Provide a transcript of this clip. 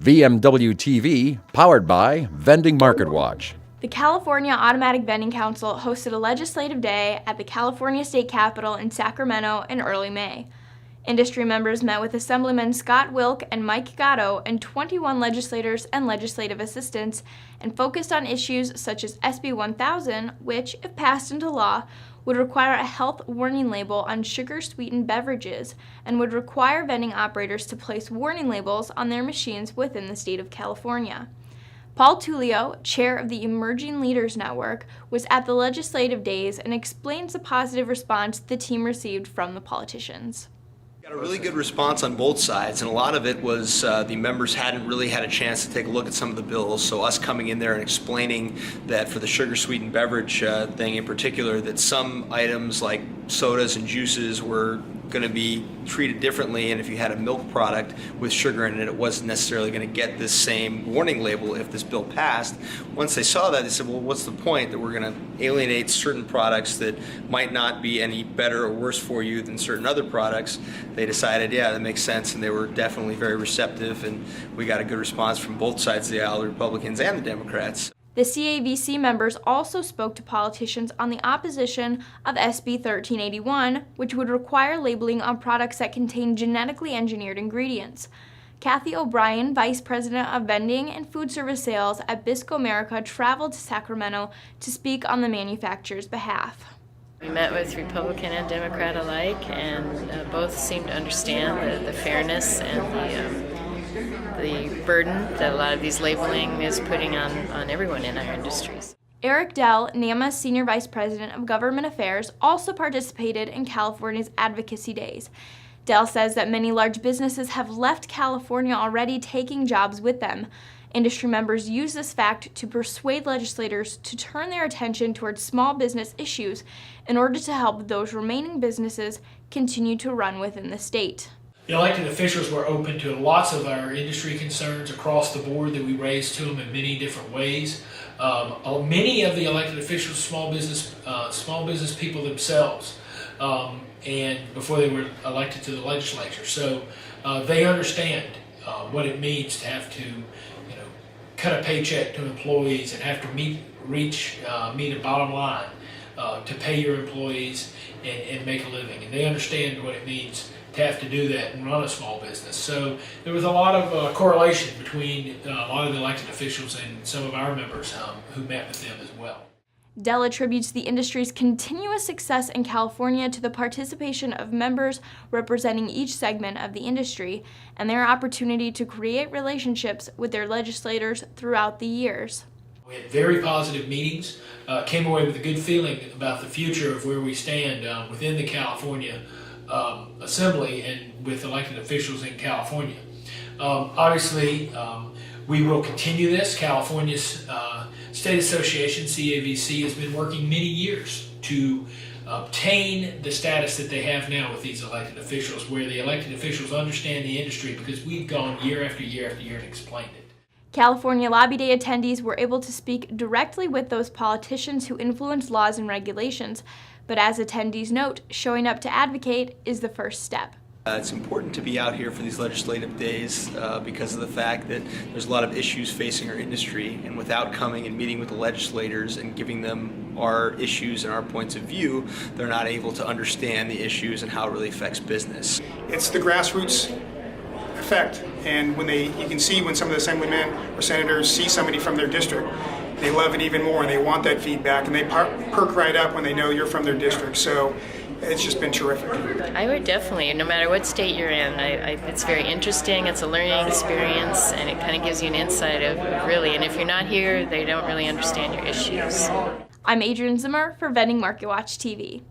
VMW TV, powered by Vending MarketWatch. The California Automatic Vending Council hosted a legislative day at the California State Capitol in Sacramento in early May. Industry members met with Assemblymen Scott Wilk and Mike Gatto and 21 legislators and legislative assistants and focused on issues such as SB 1000, which, if passed into law, would require a health warning label on sugar-sweetened beverages and would require vending operators to place warning labels on their machines within the state of California. Paul Tullio, chair of the Emerging Leaders Network, was at the legislative days and explains the positive response the team received from the politicians. Got a really good response on both sides, and a lot of it was the members hadn't really had a chance to take a look at some of the bills, so us coming in there and explaining that for the sugar-sweetened beverage thing in particular, that some items like sodas and juices were going to be treated differently, and if you had a milk product with sugar in it, it wasn't necessarily going to get this same warning label if this bill passed. Once they saw that, they said, well, what's the point that we're going to alienate certain products that might not be any better or worse for you than certain other products? They decided, yeah, that makes sense, and they were definitely very receptive, and we got a good response from both sides of the aisle, the Republicans and the Democrats. The CAVC members also spoke to politicians on the opposition of SB 1381, which would require labeling on products that contain genetically engineered ingredients. Kathy O'Brien, Vice President of Vending and Food Service Sales at Bisco America, traveled to Sacramento to speak on the manufacturer's behalf. We met with Republican and Democrat alike, and both seemed to understand the fairness and the burden that a lot of these labeling is putting on everyone in our industries. Eric Dell, NAMA's Senior Vice President of Government Affairs, also participated in California's Advocacy Days. Dell says that many large businesses have left California already, taking jobs with them. Industry members use this fact to persuade legislators to turn their attention towards small business issues in order to help those remaining businesses continue to run within the state. The elected officials were open to lots of our industry concerns across the board that we raised to them in many different ways. Many of the elected officials, small business people themselves, and before they were elected to the legislature, so they understand what it means to have to, cut a paycheck to employees and have to meet a bottom line to pay your employees and make a living, and they understand what it means to have to do that and run a small business. So there was a lot of correlation between a lot of the elected officials and some of our members who met with them as well. Dell attributes the industry's continuous success in California to the participation of members representing each segment of the industry and their opportunity to create relationships with their legislators throughout the years. We had very positive meetings, came away with a good feeling about the future of where we stand within the California Assembly and with elected officials in California. Obviously, we will continue this. California's State Association, CAVC, has been working many years to obtain the status that they have now with these elected officials, where the elected officials understand the industry, because we've gone year after year after year and explained it. California Lobby Day attendees were able to speak directly with those politicians who influence laws and regulations, but as attendees note, showing up to advocate is the first step. It's important to be out here for these legislative days because of the fact that there's a lot of issues facing our industry, and without coming and meeting with the legislators and giving them our issues and our points of view, they're not able to understand the issues and how it really affects business. It's the grassroots effect, and you can see when some of the assemblymen or senators see somebody from their district, they love it even more and they want that feedback, and they perk right up when they know you're from their district. So it's just been terrific. I would definitely, no matter what state you're in, it's very interesting, it's a learning experience, and it kind of gives you an insight of really, and if you're not here, they don't really understand your issues. I'm Adrienne Zimmer for Vending MarketWatch TV.